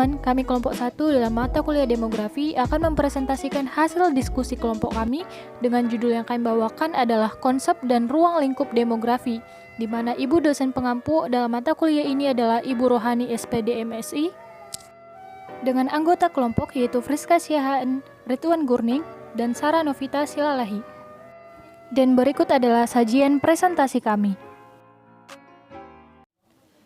teman-teman, kami kelompok 1 dalam mata kuliah demografi akan mempresentasikan hasil diskusi kelompok kami dengan judul yang kami bawakan adalah konsep dan ruang lingkup demografi, di mana ibu dosen pengampu dalam mata kuliah ini adalah Ibu Rohani SPD MSI, dengan anggota kelompok yaitu Friska Siahaan, Ridwan Gurning, dan Sarah Novita Silalahi. Dan berikut adalah sajian presentasi kami.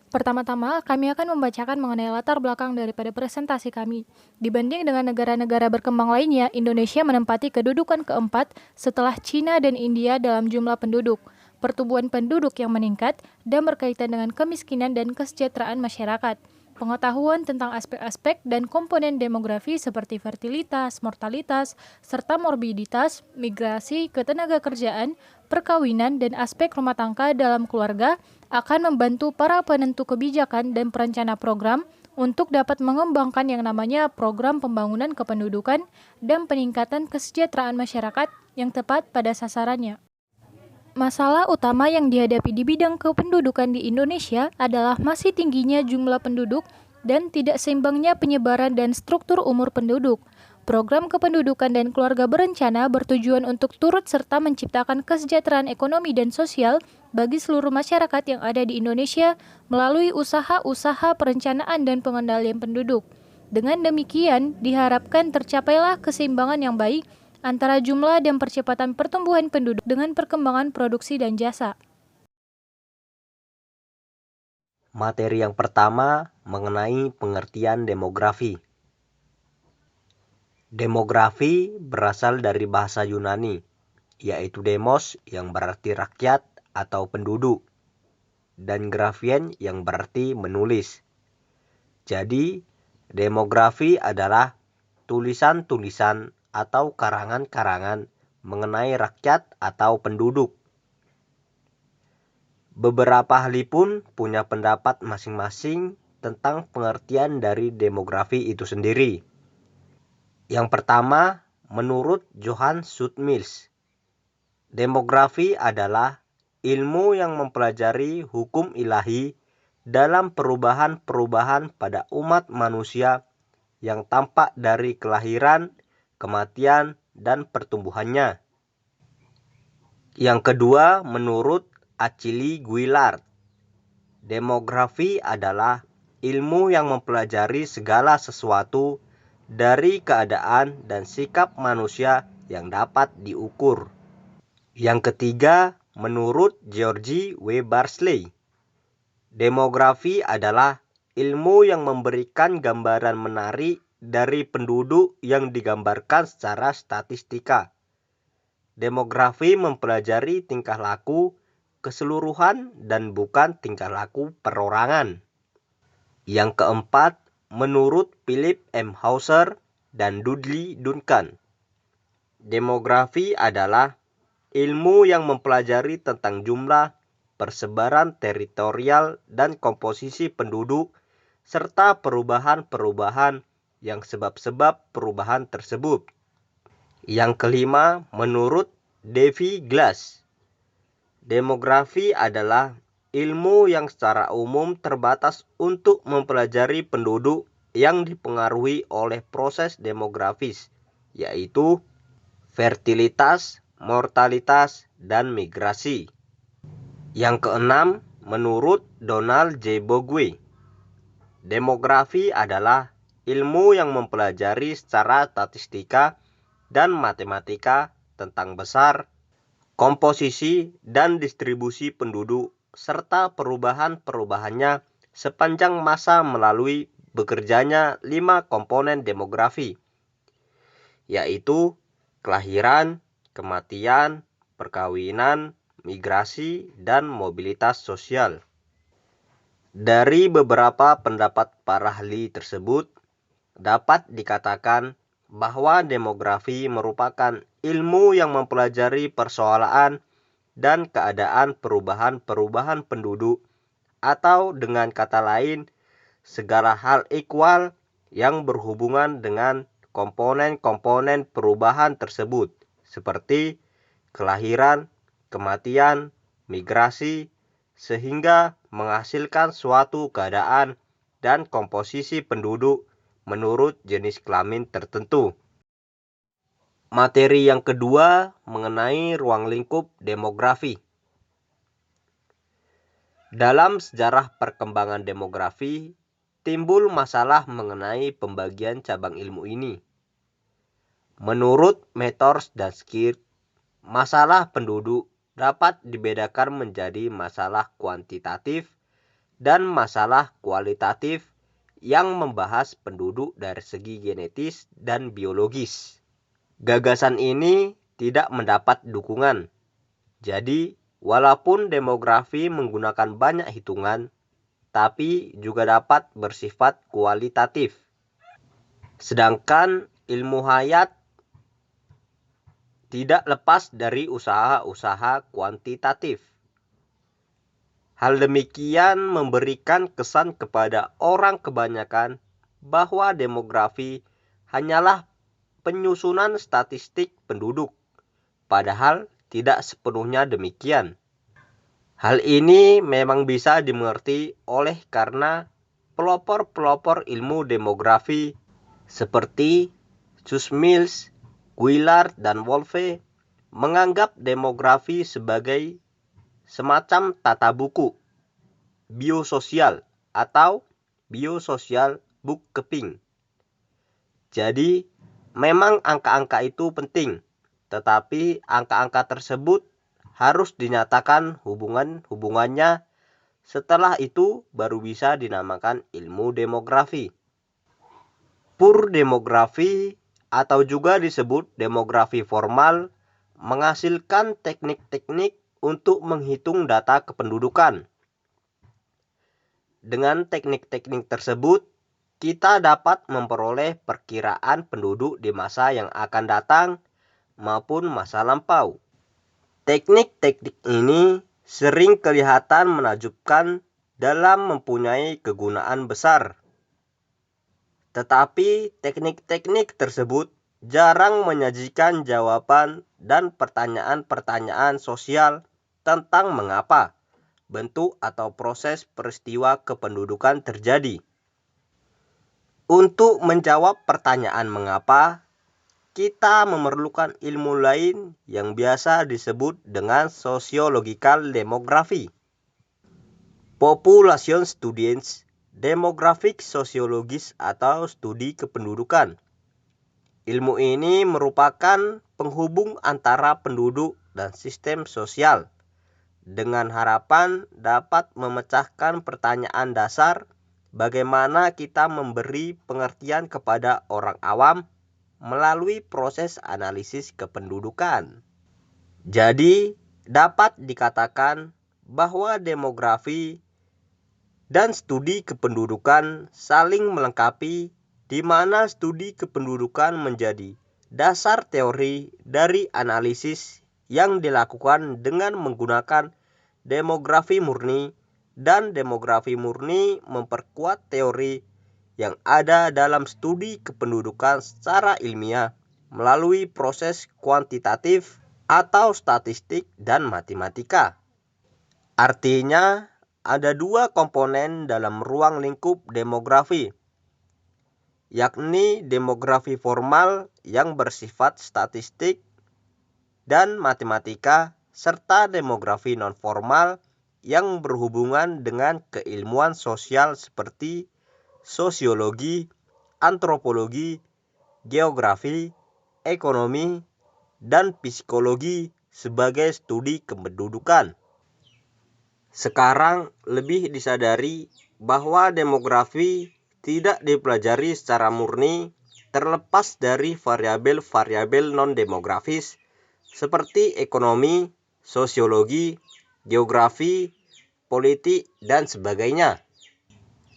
Pertama-tama, kami akan membacakan mengenai latar belakang daripada presentasi kami. Dibanding dengan negara-negara berkembang lainnya, Indonesia menempati kedudukan keempat setelah Cina dan India dalam jumlah penduduk, pertumbuhan penduduk yang meningkat, dan berkaitan dengan kemiskinan dan kesejahteraan masyarakat. Pengetahuan tentang aspek-aspek dan komponen demografi seperti fertilitas, mortalitas, serta morbiditas, migrasi, ketenagakerjaan, perkawinan, dan aspek rumah tangga dalam keluarga akan membantu para penentu kebijakan dan perencana program untuk dapat mengembangkan yang namanya program pembangunan kependudukan dan peningkatan kesejahteraan masyarakat yang tepat pada sasarannya. Masalah utama yang dihadapi di bidang kependudukan di Indonesia adalah masih tingginya jumlah penduduk dan tidak seimbangnya penyebaran dan struktur umur penduduk. Program kependudukan dan keluarga berencana bertujuan untuk turut serta menciptakan kesejahteraan ekonomi dan sosial bagi seluruh masyarakat yang ada di Indonesia melalui usaha-usaha perencanaan dan pengendalian penduduk. Dengan demikian, diharapkan tercapailah keseimbangan yang baik antara jumlah dan percepatan pertumbuhan penduduk dengan perkembangan produksi dan jasa. Materi yang pertama mengenai pengertian demografi. Demografi berasal dari bahasa Yunani, yaitu demos yang berarti rakyat atau penduduk, dan grafien yang berarti menulis. Jadi, demografi adalah tulisan-tulisan atau karangan-karangan mengenai rakyat atau penduduk. Beberapa ahli pun punya pendapat masing-masing tentang pengertian dari demografi itu sendiri. Yang pertama, menurut Johann Schultz, demografi adalah ilmu yang mempelajari hukum ilahi dalam perubahan-perubahan pada umat manusia yang tampak dari kelahiran, kematian, dan pertumbuhannya. Yang kedua, menurut Achille Guillard, demografi adalah ilmu yang mempelajari segala sesuatu dari keadaan dan sikap manusia yang dapat diukur. Yang ketiga, menurut George W. Barclay, demografi adalah ilmu yang memberikan gambaran menarik dari penduduk yang digambarkan secara statistika. Demografi mempelajari tingkah laku keseluruhan dan bukan tingkah laku perorangan. Yang keempat, menurut Philip M. Hauser dan Dudley Duncan, demografi adalah ilmu yang mempelajari tentang jumlah, persebaran teritorial, dan komposisi penduduk, serta perubahan-perubahan yang sebab-sebab perubahan tersebut. Yang kelima, menurut Davy Glass, demografi adalah ilmu yang secara umum terbatas untuk mempelajari penduduk yang dipengaruhi oleh proses demografis, yaitu fertilitas, mortalitas, dan migrasi. Yang keenam, menurut Donald J. Bogue, demografi adalah ilmu yang mempelajari secara statistika dan matematika tentang besar, komposisi, dan distribusi penduduk, serta perubahan-perubahannya sepanjang masa melalui bekerjanya 5 komponen demografi, yaitu kelahiran, kematian, perkawinan, migrasi, dan mobilitas sosial. Dari beberapa pendapat para ahli tersebut, dapat dikatakan bahwa demografi merupakan ilmu yang mempelajari persoalan dan keadaan perubahan-perubahan penduduk, atau dengan kata lain, segala hal ihwal yang berhubungan dengan komponen-komponen perubahan tersebut, seperti kelahiran, kematian, migrasi, sehingga menghasilkan suatu keadaan dan komposisi penduduk menurut jenis kelamin tertentu. Materi yang kedua mengenai ruang lingkup demografi. Dalam sejarah perkembangan demografi, timbul masalah mengenai pembagian cabang ilmu ini. Menurut Methors dan Skirt, masalah penduduk dapat dibedakan menjadi masalah kuantitatif dan masalah kualitatif yang membahas penduduk dari segi genetis dan biologis. Gagasan ini tidak mendapat dukungan. Jadi, walaupun demografi menggunakan banyak hitungan, tapi juga dapat bersifat kualitatif. Sedangkan ilmu hayat tidak lepas dari usaha-usaha kuantitatif. Hal demikian memberikan kesan kepada orang kebanyakan bahwa demografi hanyalah penyusunan statistik penduduk, padahal tidak sepenuhnya demikian. Hal ini memang bisa dimengerti oleh karena pelopor-pelopor ilmu demografi seperti Sussmills, Guillard, dan Wolfe menganggap demografi sebagai semacam tata buku biososial atau biosocial bookkeeping. Jadi, memang angka-angka itu penting, tetapi angka-angka tersebut harus dinyatakan hubungannya, setelah itu baru bisa dinamakan ilmu demografi. Pur demografi atau juga disebut demografi formal menghasilkan teknik-teknik untuk menghitung data kependudukan. Dengan teknik-teknik tersebut, kita dapat memperoleh perkiraan penduduk di masa yang akan datang maupun masa lampau. Teknik-teknik ini sering kelihatan menakjubkan dalam mempunyai kegunaan besar. Tetapi teknik-teknik tersebut jarang menyajikan jawaban dan pertanyaan-pertanyaan sosial tentang mengapa bentuk atau proses peristiwa kependudukan terjadi. Untuk menjawab pertanyaan mengapa, kita memerlukan ilmu lain yang biasa disebut dengan sociological demography. Population studies, demographic sociologis atau studi kependudukan. Ilmu ini merupakan penghubung antara penduduk dan sistem sosial, dengan harapan dapat memecahkan pertanyaan dasar bagaimana kita memberi pengertian kepada orang awam melalui proses analisis kependudukan. Jadi, dapat dikatakan bahwa demografi dan studi kependudukan saling melengkapi, di mana studi kependudukan menjadi dasar teori dari analisis yang dilakukan dengan menggunakan demografi murni, dan demografi murni memperkuat teori yang ada dalam studi kependudukan secara ilmiah melalui proses kuantitatif atau statistik dan matematika. Artinya, ada dua komponen dalam ruang lingkup demografi, yakni demografi formal yang bersifat statistik dan matematika, serta demografi non-formal yang berhubungan dengan keilmuan sosial seperti sosiologi, antropologi, geografi, ekonomi, dan psikologi sebagai studi kependudukan. Sekarang lebih disadari bahwa demografi tidak dipelajari secara murni terlepas dari variabel-variabel non-demografis seperti ekonomi, sosiologi, geografi, politik, dan sebagainya.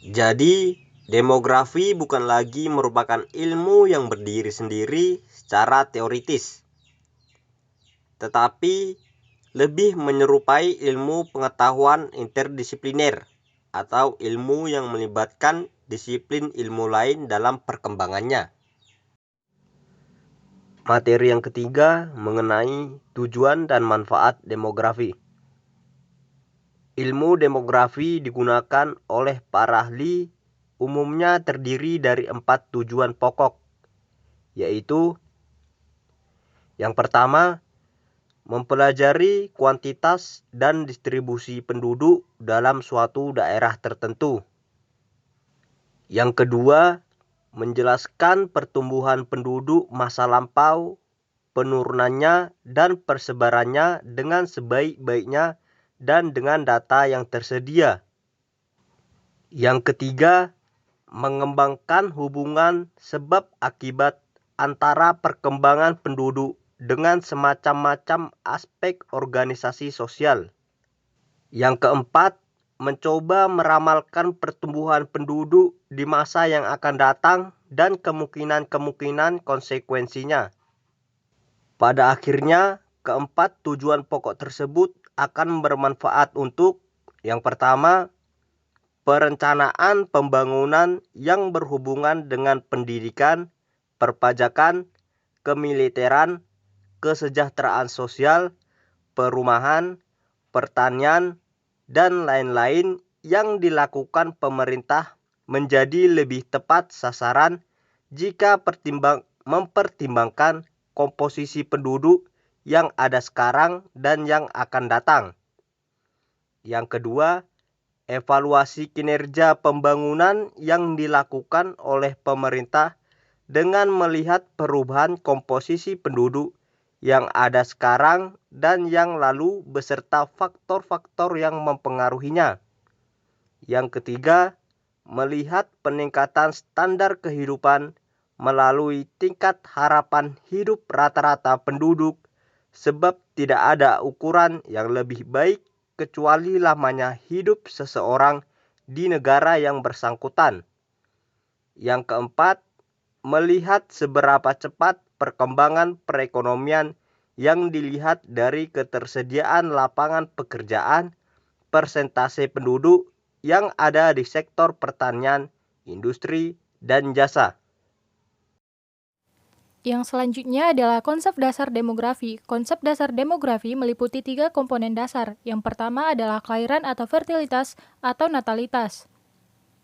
Jadi, demografi bukan lagi merupakan ilmu yang berdiri sendiri secara teoritis, tetapi lebih menyerupai ilmu pengetahuan interdisipliner atau ilmu yang melibatkan disiplin ilmu lain dalam perkembangannya. Materi yang ketiga mengenai tujuan dan manfaat demografi. Ilmu demografi digunakan oleh para ahli umumnya terdiri dari 4 tujuan pokok, yaitu yang pertama, mempelajari kuantitas dan distribusi penduduk dalam suatu daerah tertentu. Yang kedua, menjelaskan pertumbuhan penduduk masa lampau, penurunannya, dan persebarannya dengan sebaik-baiknya dan dengan data yang tersedia. Yang ketiga, mengembangkan hubungan sebab akibat antara perkembangan penduduk dengan semacam-macam aspek organisasi sosial. Yang keempat, mencoba meramalkan pertumbuhan penduduk di masa yang akan datang dan kemungkinan-kemungkinan konsekuensinya. Pada akhirnya, keempat tujuan pokok tersebut akan bermanfaat untuk yang pertama, perencanaan pembangunan yang berhubungan dengan pendidikan, perpajakan, kemiliteran, kesejahteraan sosial, perumahan, pertanian, dan lain-lain yang dilakukan pemerintah menjadi lebih tepat sasaran jika mempertimbangkan komposisi penduduk yang ada sekarang dan yang akan datang. Yang kedua, evaluasi kinerja pembangunan yang dilakukan oleh pemerintah dengan melihat perubahan komposisi penduduk yang ada sekarang dan yang lalu beserta faktor-faktor yang mempengaruhinya. Yang ketiga, melihat peningkatan standar kehidupan melalui tingkat harapan hidup rata-rata penduduk, sebab tidak ada ukuran yang lebih baik kecuali lamanya hidup seseorang di negara yang bersangkutan. Yang keempat, melihat seberapa cepat perkembangan perekonomian yang dilihat dari ketersediaan lapangan pekerjaan, persentase penduduk yang ada di sektor pertanian, industri, dan jasa. Yang selanjutnya adalah konsep dasar demografi. Konsep dasar demografi meliputi 3 komponen dasar. Yang pertama adalah kelahiran atau fertilitas atau natalitas.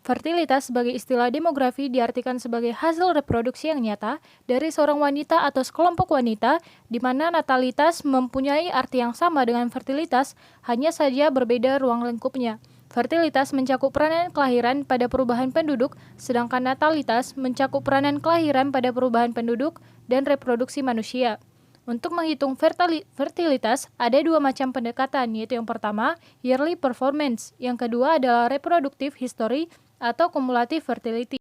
Fertilitas sebagai istilah demografi diartikan sebagai hasil reproduksi yang nyata dari seorang wanita atau sekelompok wanita, di mana natalitas mempunyai arti yang sama dengan fertilitas, hanya saja berbeda ruang lingkupnya. Fertilitas mencakup peranan kelahiran pada perubahan penduduk, sedangkan natalitas mencakup peranan kelahiran pada perubahan penduduk dan reproduksi manusia. Untuk menghitung fertilitas, ada 2 macam pendekatan, yaitu yang pertama, yearly performance, yang kedua adalah reproductive history atau cumulative fertility.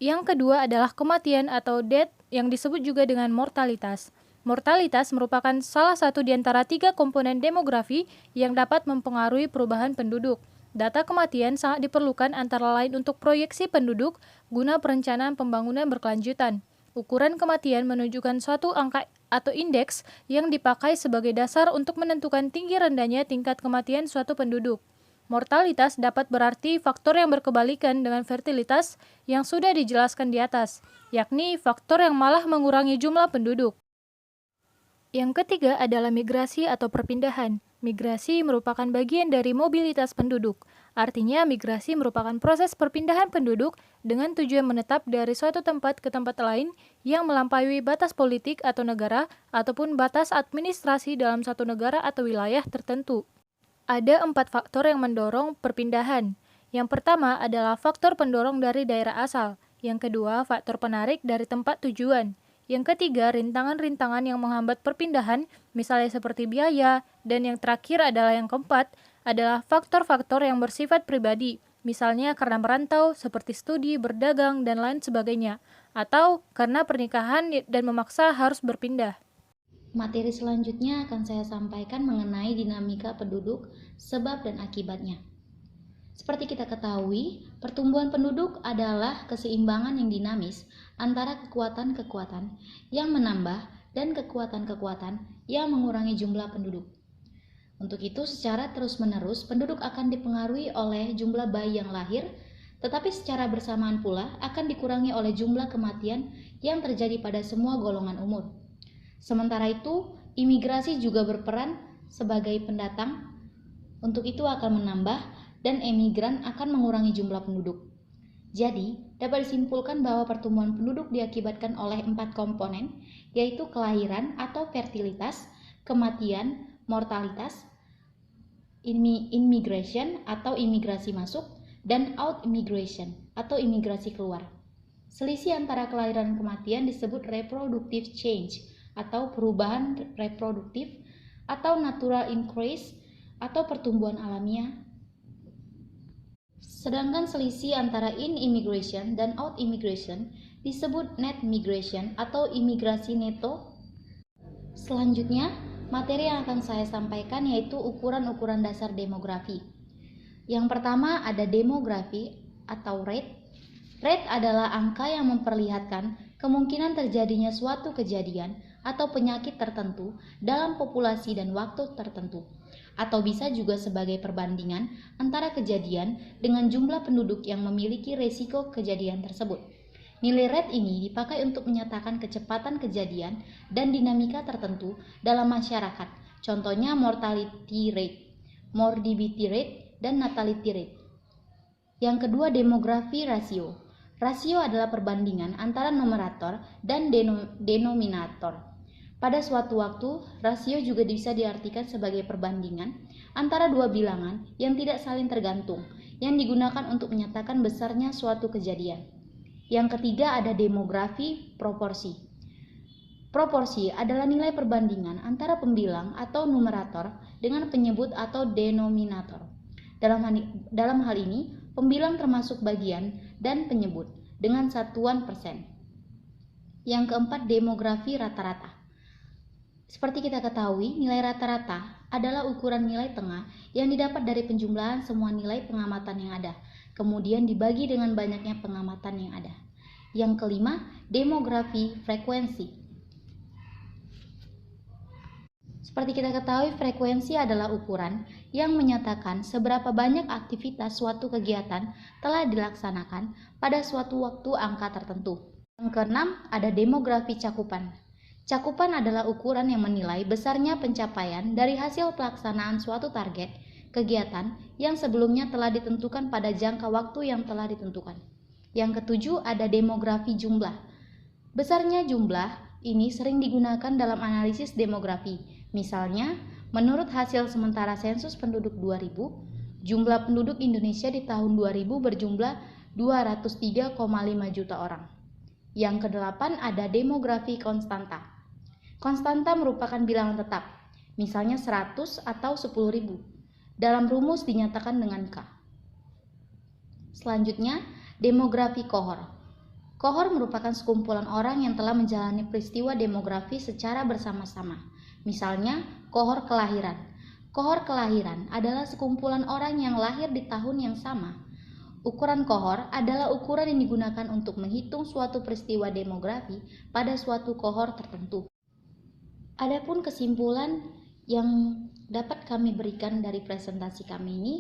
Yang kedua adalah kematian atau death, yang disebut juga dengan mortalitas. Mortalitas merupakan salah satu di antara 3 komponen demografi yang dapat mempengaruhi perubahan penduduk. Data kematian sangat diperlukan antara lain untuk proyeksi penduduk guna perencanaan pembangunan berkelanjutan. Ukuran kematian menunjukkan suatu angka atau indeks yang dipakai sebagai dasar untuk menentukan tinggi rendahnya tingkat kematian suatu penduduk. Mortalitas dapat berarti faktor yang berkebalikan dengan fertilitas yang sudah dijelaskan di atas, yakni faktor yang malah mengurangi jumlah penduduk. Yang ketiga adalah migrasi atau perpindahan. Migrasi merupakan bagian dari mobilitas penduduk. Artinya, migrasi merupakan proses perpindahan penduduk dengan tujuan menetap dari suatu tempat ke tempat lain yang melampaui batas politik atau negara ataupun batas administrasi dalam satu negara atau wilayah tertentu. Ada 4 faktor yang mendorong perpindahan. Yang pertama adalah faktor pendorong dari daerah asal. Yang kedua, faktor penarik dari tempat tujuan. Yang ketiga, rintangan-rintangan yang menghambat perpindahan, misalnya seperti biaya. Dan yang terakhir adalah yang keempat, adalah faktor-faktor yang bersifat pribadi, misalnya karena merantau, seperti studi, berdagang, dan lain sebagainya. Atau karena pernikahan dan memaksa harus berpindah. Materi selanjutnya akan saya sampaikan mengenai dinamika penduduk, sebab dan akibatnya. Seperti kita ketahui, pertumbuhan penduduk adalah keseimbangan yang dinamis antara kekuatan-kekuatan yang menambah dan kekuatan-kekuatan yang mengurangi jumlah penduduk. Untuk itu, secara terus-menerus, penduduk akan dipengaruhi oleh jumlah bayi yang lahir, tetapi secara bersamaan pula akan dikurangi oleh jumlah kematian yang terjadi pada semua golongan umur. Sementara itu, imigrasi juga berperan sebagai pendatang. Untuk itu akan menambah dan emigran akan mengurangi jumlah penduduk. Jadi, dapat disimpulkan bahwa pertumbuhan penduduk diakibatkan oleh 4 komponen, yaitu kelahiran atau fertilitas, kematian, mortalitas, immigration atau imigrasi masuk, dan out immigration atau imigrasi keluar. Selisih antara kelahiran dan kematian disebut reproductive change atau perubahan reproduktif, atau natural increase atau pertumbuhan alamiah. Sedangkan selisih antara in-immigration dan out-immigration disebut net migration atau imigrasi neto. Selanjutnya, materi yang akan saya sampaikan yaitu ukuran-ukuran dasar demografi. Yang pertama ada demografi atau rate. Rate adalah angka yang memperlihatkan kemungkinan terjadinya suatu kejadian atau penyakit tertentu dalam populasi dan waktu tertentu, atau bisa juga sebagai perbandingan antara kejadian dengan jumlah penduduk yang memiliki resiko kejadian tersebut. Nilai rate ini dipakai untuk menyatakan kecepatan kejadian dan dinamika tertentu dalam masyarakat. Contohnya mortality rate, morbidity rate, dan natality rate. Yang kedua, demografi rasio. Rasio adalah perbandingan antara numerator dan denominator. Pada suatu waktu, rasio juga bisa diartikan sebagai perbandingan antara dua bilangan yang tidak saling tergantung, yang digunakan untuk menyatakan besarnya suatu kejadian. Yang ketiga ada demografi proporsi. Proporsi adalah nilai perbandingan antara pembilang atau numerator dengan penyebut atau denominator. Dalam hal ini, pembilang termasuk bagian dan penyebut dengan satuan persen. Yang keempat, demografi rata-rata. Seperti kita ketahui, nilai rata-rata adalah ukuran nilai tengah yang didapat dari penjumlahan semua nilai pengamatan yang ada, kemudian dibagi dengan banyaknya pengamatan yang ada. Yang kelima, demografi frekuensi. Seperti kita ketahui, frekuensi adalah ukuran yang menyatakan seberapa banyak aktivitas suatu kegiatan telah dilaksanakan pada suatu waktu angka tertentu. Yang keenam, ada demografi cakupan. Cakupan adalah ukuran yang menilai besarnya pencapaian dari hasil pelaksanaan suatu target kegiatan yang sebelumnya telah ditentukan pada jangka waktu yang telah ditentukan. Yang ketujuh ada demografi jumlah. Besarnya jumlah ini sering digunakan dalam analisis demografi. Misalnya, menurut hasil sementara sensus penduduk 2000, jumlah penduduk Indonesia di tahun 2000 berjumlah 203,5 juta orang. Yang kedelapan ada demografi konstanta. Konstanta merupakan bilangan tetap, misalnya 100 atau 10.000. Dalam rumus dinyatakan dengan K. Selanjutnya, demografi kohor. Kohor merupakan sekumpulan orang yang telah menjalani peristiwa demografi secara bersama-sama. Misalnya, kohor kelahiran. Kohor kelahiran adalah sekumpulan orang yang lahir di tahun yang sama. Ukuran kohor adalah ukuran yang digunakan untuk menghitung suatu peristiwa demografi pada suatu kohor tertentu. Adapun kesimpulan yang dapat kami berikan dari presentasi kami ini,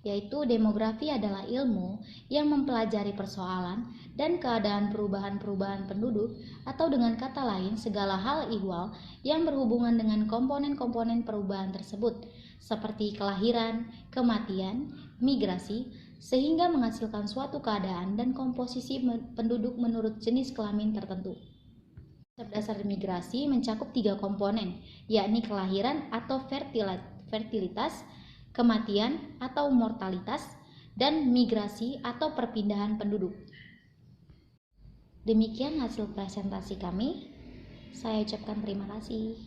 yaitu demografi adalah ilmu yang mempelajari persoalan dan keadaan perubahan-perubahan penduduk, atau dengan kata lain segala hal ihwal yang berhubungan dengan komponen-komponen perubahan tersebut, seperti kelahiran, kematian, migrasi, sehingga menghasilkan suatu keadaan dan komposisi penduduk menurut jenis kelamin tertentu. Konsep dasar migrasi mencakup 3 komponen, yakni kelahiran atau fertilitas, kematian atau mortalitas, dan migrasi atau perpindahan penduduk. Demikian hasil presentasi kami. Saya ucapkan terima kasih.